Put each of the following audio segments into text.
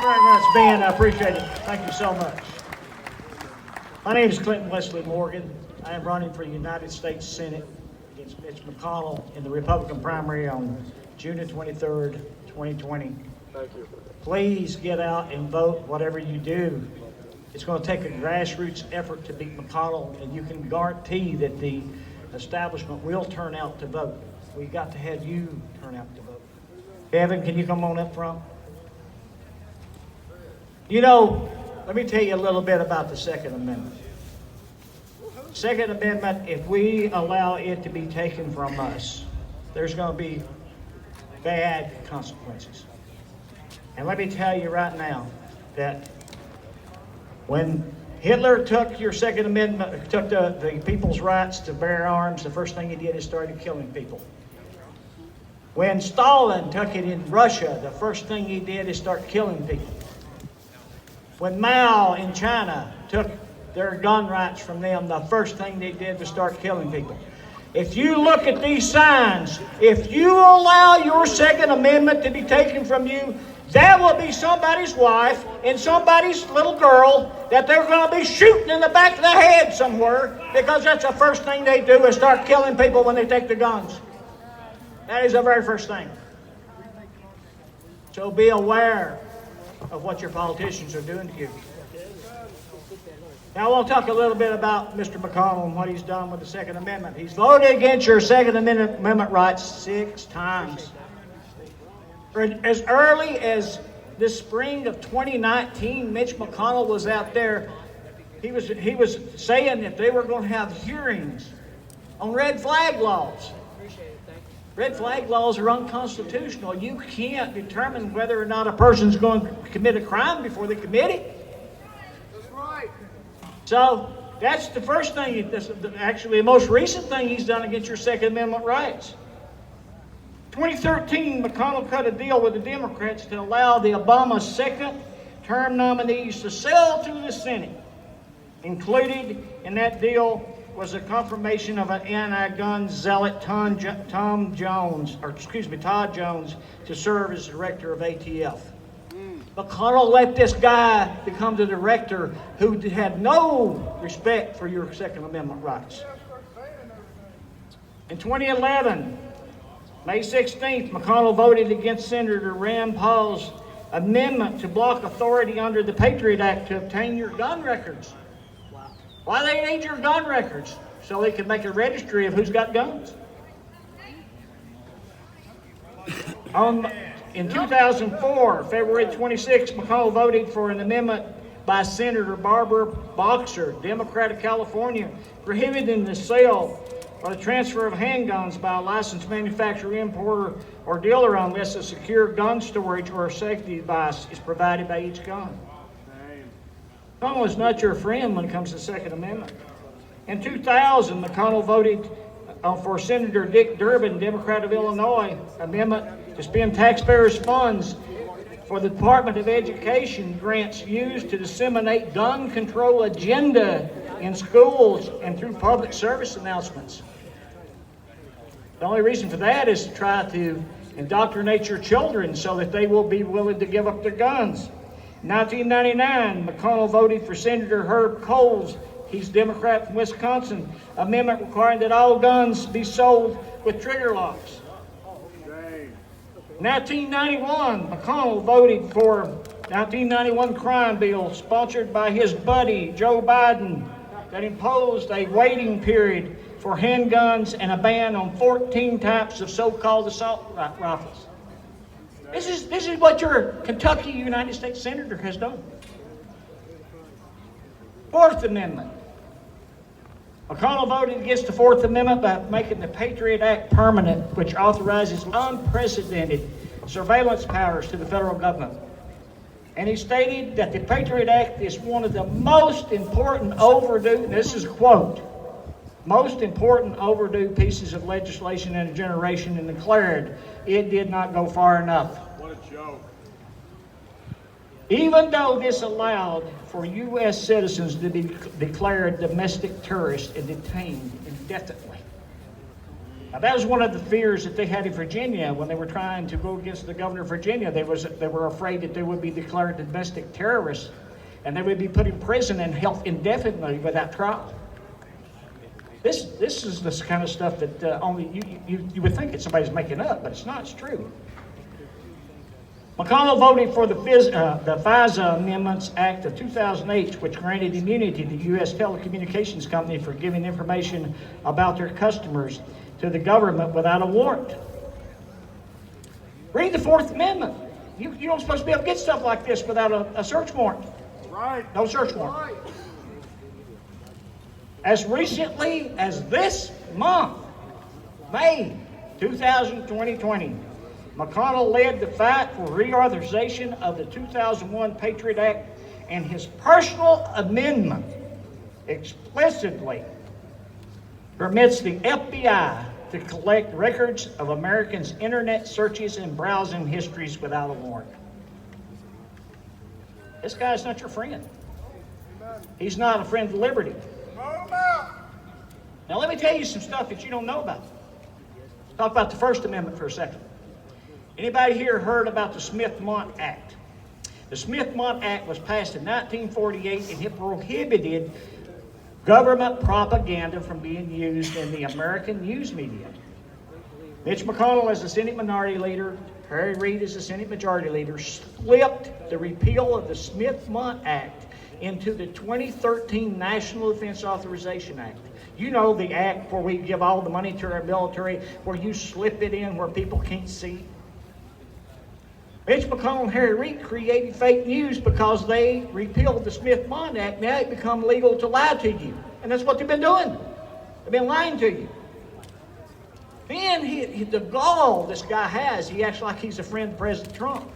very much, Ben. I appreciate it. Thank you so much. My name is Clinton Wesley Morgan. I am running for the United States Senate against Mitch McConnell in the Republican primary on June the 23rd, 2020. Thank you. Please get out and vote whatever you do. It's going to take a grassroots effort to beat McConnell, and you can guarantee that the establishment will turn out to vote. We got to have you turn out to vote. Kevin, can you come on up front? You know, let me tell you a little bit about the Second Amendment. Second Amendment, if we allow it to be taken from us, there's going to be bad consequences. And let me tell you right now that when Hitler took your Second Amendment, took the people's rights to bear arms, the first thing he did is started killing people. When Stalin took it in Russia, the first thing he did is start killing people. When Mao in China took their gun rights from them, the first thing they did was start killing people. If you look at these signs, if you allow your Second Amendment to be taken from you, that will be somebody's wife and somebody's little girl that they're going to be shooting in the back of the head somewhere, because that's the first thing they do is start killing people when they take the guns. That is the very first thing. So be aware of what your politicians are doing to you. Now I want to talk a little bit about Mr. McConnell and what he's done with the Second Amendment. He's voted against your Second Amendment rights 6 times. As early as this spring of 2019, Mitch McConnell was out there. He was saying that they were going to have hearings on red flag laws. Red flag laws are unconstitutional. You can't determine whether or not a person's going to commit a crime before they commit it. That's right. So that's the first thing, actually the most recent thing he's done against your Second Amendment rights. 2013, McConnell cut a deal with the Democrats to allow the Obama second-term nominees to sell to the Senate. Included in that deal was a confirmation of an anti-gun zealot, Todd Jones, to serve as director of ATF. McConnell let this guy become the director who had no respect for your Second Amendment rights. In 2011, May 16th, McConnell voted against Senator Rand Paul's amendment to block authority under the Patriot Act to obtain your gun records. Why they need your gun records? So they can make a registry of who's got guns. In 2004, February 26, McConnell voted for an amendment by Senator Barbara Boxer, Democrat of California, prohibiting the sale or the transfer of handguns by a licensed manufacturer, importer, or dealer unless a secure gun storage or a safety device is provided by each gun. McConnell is not your friend when it comes to the Second Amendment. In 2000, McConnell voted for Senator Dick Durbin, Democrat of Illinois, amendment to spend taxpayers' funds for the Department of Education grants used to disseminate gun control agenda in schools and through public service announcements. The only reason for that is to try to indoctrinate your children so that they will be willing to give up their guns. In 1999, McConnell voted for Senator Herb Kohl's, he's Democrat from Wisconsin, amendment requiring that all guns be sold with trigger locks. 1991, McConnell voted for 1991 crime bill sponsored by his buddy Joe Biden that imposed a waiting period for handguns and a ban on 14 types of so-called assault rifles. This is what your Kentucky United States Senator has done. Fourth Amendment. McConnell voted against the Fourth Amendment by making the Patriot Act permanent, which authorizes unprecedented surveillance powers to the federal government. And he stated that the Patriot Act is one of the most important overdue, and this is a quote, most important overdue pieces of legislation in a generation, and declared it did not go far enough. What a joke. Even though this allowed for U.S. citizens to be declared domestic terrorists and detained indefinitely. Now, that was one of the fears that they had in Virginia when they were trying to go against the governor of Virginia. They were afraid that they would be declared domestic terrorists and they would be put in prison and held indefinitely without trial. This is the kind of stuff that only you would think that somebody's making up, but it's not. It's true. McConnell voted for the FISA Amendments Act of 2008, which granted immunity to the U.S. telecommunications company for giving information about their customers to the government without a warrant. Read the Fourth Amendment. You don't supposed to be able to get stuff like this without a search warrant. Right. No search warrant. As recently as this month, May 2020, McConnell led the fight for reauthorization of the 2001 Patriot Act, and his personal amendment explicitly permits the FBI to collect records of Americans' internet searches and browsing histories without a warrant. This guy's not your friend. He's not a friend of liberty. Now let me tell you some stuff that you don't know about. Talk about the First Amendment for a second. Anybody here heard about the Smith-Mont Act? The Smith-Mont Act was passed in 1948 and it prohibited government propaganda from being used in the American news media. Mitch McConnell, as the Senate Minority Leader, Harry Reid, as the Senate Majority Leader, slipped the repeal of the Smith-Mont Act into the 2013 National Defense Authorization Act. You know the act where we give all the money to our military, where you slip it in where people can't see. Mitch McConnell and Harry Reid created fake news because they repealed the Smith-Mont Act. Now it become legal to lie to you. And that's what they've been doing. They've been lying to you. Then the gall this guy has, he acts like he's a friend of President Trump.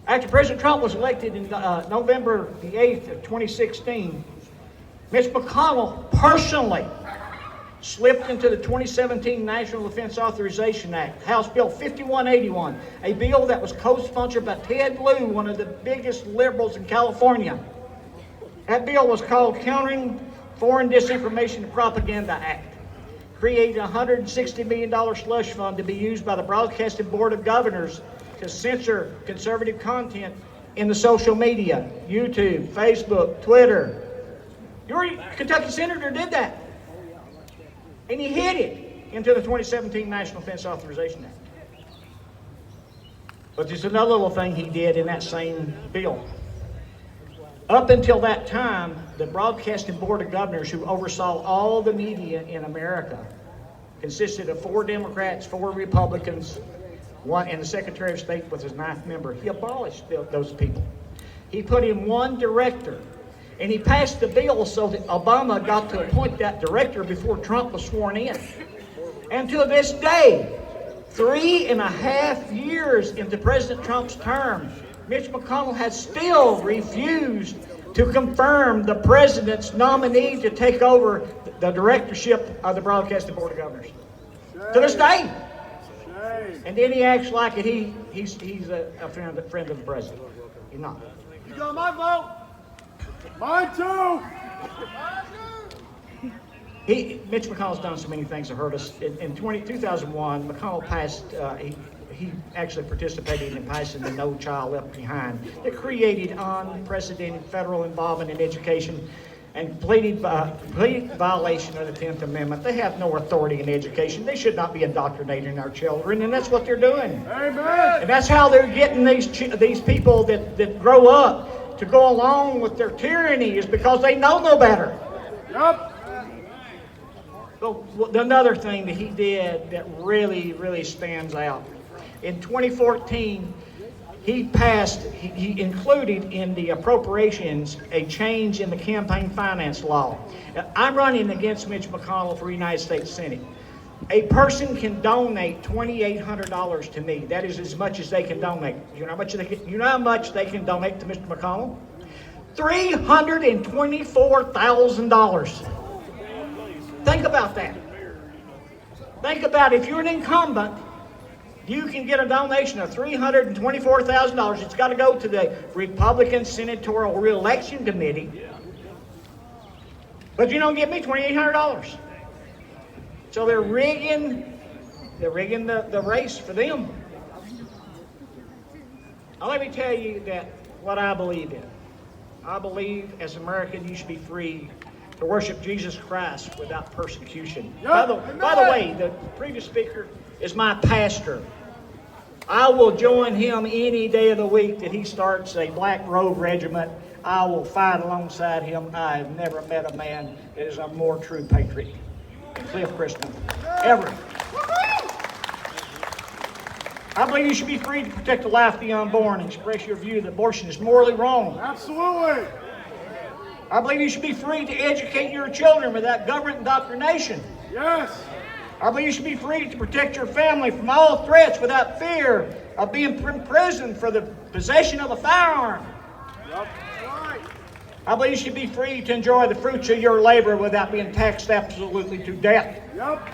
After President Trump was elected in November the 8th of 2016, Mitch McConnell personally slipped into the 2017 National Defense Authorization Act, House Bill 5181, a bill that was co-sponsored by Ted Lieu, one of the biggest liberals in California. That bill was called Countering Foreign Disinformation and Propaganda Act, creating a $160 million slush fund to be used by the Broadcasting Board of Governors to censor conservative content in the social media, YouTube, Facebook, Twitter. Your Kentucky senator did that. And he hid it into the 2017 National Defense Authorization Act. But there's another little thing he did in that same bill. Up until that time, the Broadcasting Board of Governors, who oversaw all the media in America, consisted of 4 Democrats, 4 Republicans, and the Secretary of State was his 9th member. He abolished those people. He put in 1 director. And he passed the bill so that Obama got to appoint that director before Trump was sworn in. And to this day, 3.5 years into President Trump's term, Mitch McConnell has still refused to confirm the president's nominee to take over the directorship of the Broadcasting Board of Governors. To this day. And then he acts like he's a friend of the president. He's not. You got my vote? Mine too! Mitch McConnell's done so many things that hurt us. In 2001, McConnell passed, he actually participated in passing the No Child Left Behind that created unprecedented federal involvement in education and complete violation of the 10th Amendment. They have no authority in education. They should not be indoctrinating our children, and that's what they're doing. Amen! And that's how they're getting these people that grow up to go along with their tyranny, is because they know no better. Yep. So another thing that he did that really, really stands out. In 2014, he included in the appropriations a change in the campaign finance law. I'm running against Mitch McConnell for United States Senate. A person can donate $2,800 to me. That is as much as they can donate. You know how much they can donate to Mr. McConnell? $324,000. Think about that. Think about if you're an incumbent, you can get a donation of $324,000. It's got to go to the Republican Senatorial Re-election Committee. But you don't get me $2,800. So they're rigging They're rigging the race for them. Now let me tell you that what I believe in. I believe as an American you should be free to worship Jesus Christ without persecution. By the way, the previous speaker is my pastor. I will join him any day of the week that he starts a Black Robe Regiment. I will fight alongside him. I have never met a man that is a more true patriot than Cliff Christman. Ever. I believe you should be free to protect the life of the unborn and express your view that abortion is morally wrong. Absolutely. I believe you should be free to educate your children without government indoctrination. Yes. I believe you should be free to protect your family from all threats without fear of being imprisoned for the possession of a firearm. Yep. Right. I believe you should be free to enjoy the fruits of your labor without being taxed absolutely to death. Yep.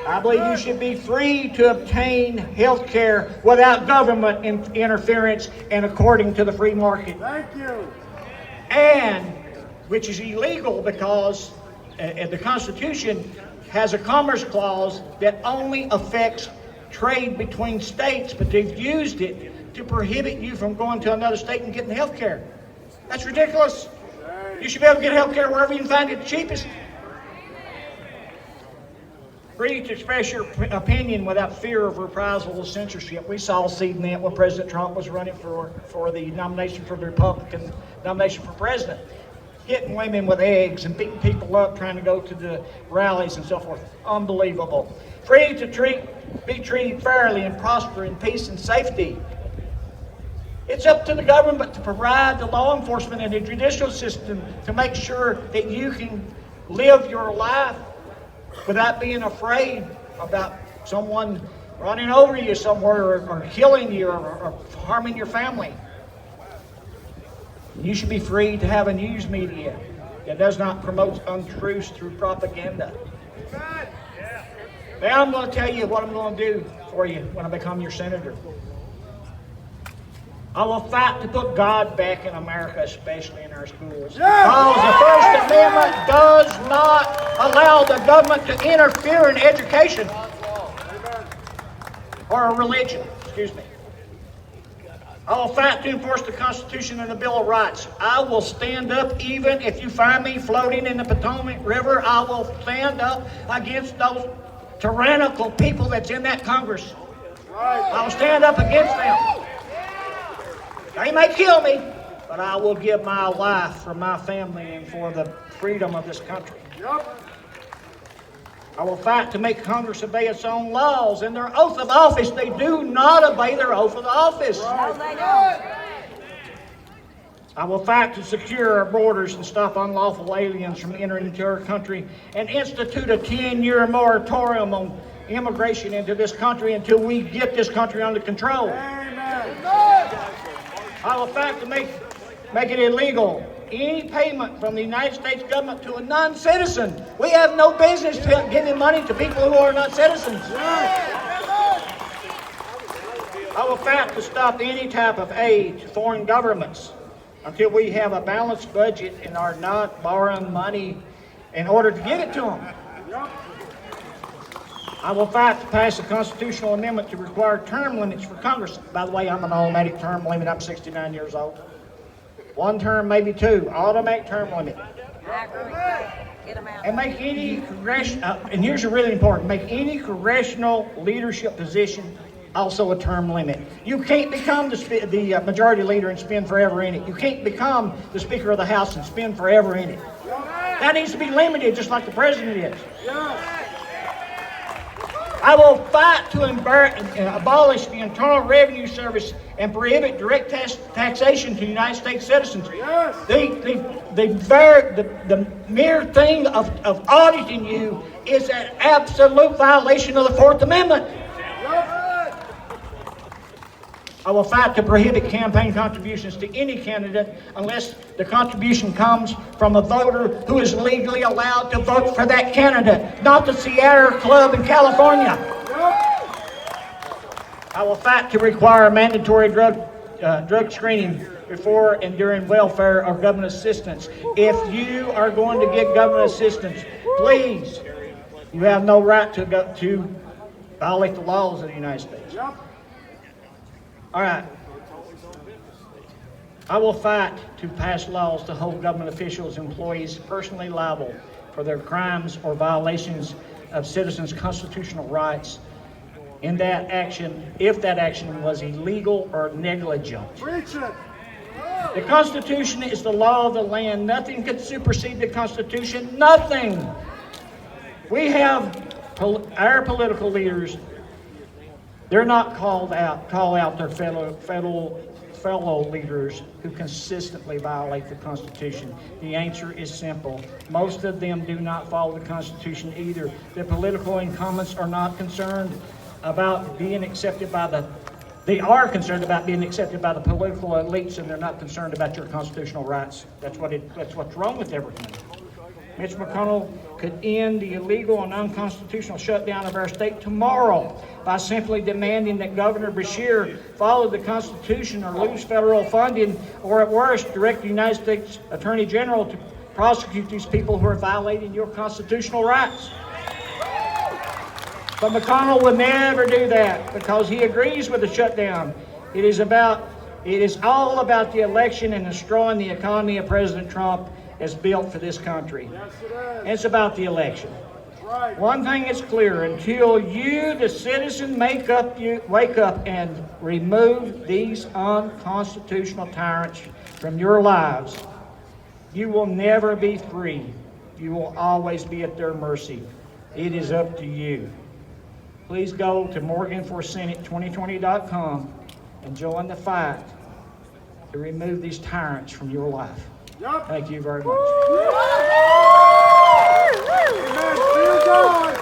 I believe you should be free to obtain health care without government interference and according to the free market. Thank you. And, which is illegal because the Constitution has a commerce clause that only affects trade between states, but they've used it to prohibit you from going to another state and getting health care. That's ridiculous. You should be able to get health care wherever you can find it the cheapest. Free to express your opinion without fear of reprisal or censorship. We saw CNET when President Trump was running for the nomination for the Republican nomination for president, hitting women with eggs and beating people up trying to go to the rallies and so forth. Unbelievable. Free to be treated fairly and prosper in peace and safety. It's up to the government to provide the law enforcement and the judicial system to make sure that you can live your life without being afraid about someone running over you somewhere or killing you or harming your family. You should be free to have a news media that does not promote untruths through propaganda. Now I'm going to tell you what I'm going to do for you when I become your senator. I will fight to put God back in America, especially in our schools. Because the First Amendment does not allow the government to interfere in education or religion. Excuse me. I will fight to enforce the Constitution and the Bill of Rights. I will stand up even if you find me floating in the Potomac River. I will stand up against those tyrannical people that's in that Congress. I will stand up against them. They may kill me, but I will give my life for my family and for the freedom of this country. I will fight to make Congress obey its own laws and their oath of office. They do not obey their oath of office. No, they don't. I will fight to secure our borders and stop unlawful aliens from entering into our country and institute a 10-year moratorium on immigration into this country until we get this country under control. I will fight to make it illegal any payment from the United States government to a non-citizen. We have no business giving money to people who are not citizens. I will fight to stop any type of aid to foreign governments until we have a balanced budget and are not borrowing money in order to give it to them. I will fight to pass a constitutional amendment to require term limits for Congress. By the way, I'm an automatic term limit. I'm 69 years old. One term, maybe two. Automatic term limit. I agree. Get them out. And make any and here's a really important, make any congressional leadership position also a term limit. You can't become the majority leader and spend forever in it. You can't become the Speaker of the House and spend forever in it. That needs to be limited, just like the President is. I will fight to abolish the Internal Revenue Service and prohibit direct taxation to United States citizens. The mere thing of auditing you is an absolute violation of the Fourth Amendment. I will fight to prohibit campaign contributions to any candidate unless the contribution comes from a voter who is legally allowed to vote for that candidate, not the Sierra Club in California. I will fight to require mandatory drug screening before and during welfare or government assistance. If you are going to get government assistance, please, you have no right to violate the laws of the United States. Yep. All right. I will fight to pass laws to hold government officials, employees personally liable for their crimes or violations of citizens' constitutional rights in that action, if that action was illegal or negligent. Preach it. The Constitution is the law of the land. Nothing can supersede the Constitution. Nothing. We have our political leaders. They're not call out their fellow leaders who consistently violate the Constitution. The answer is simple. Most of them do not follow the Constitution either. The political incumbents are not concerned about being accepted by they are concerned about being accepted by the political elites, and they're not concerned about your constitutional rights. That's what's wrong with everything. Mitch McConnell could end the illegal and unconstitutional shutdown of our state tomorrow by simply demanding that Governor Beshear follow the Constitution or lose federal funding, or at worst, direct the United States Attorney General to prosecute these people who are violating your constitutional rights. But McConnell would never do that because he agrees with the shutdown. It is all about the election and destroying the economy of President Trump has built for this country. Yes, it is. It's about the election. Right. One thing is clear: until you, the citizen, wake up and remove these unconstitutional tyrants from your lives, you will never be free. You will always be at their mercy. It is up to you. Please go to MorganForSenate2020.com and join the fight to remove these tyrants from your life. Yep. Thank you very much. Amen. See you, God.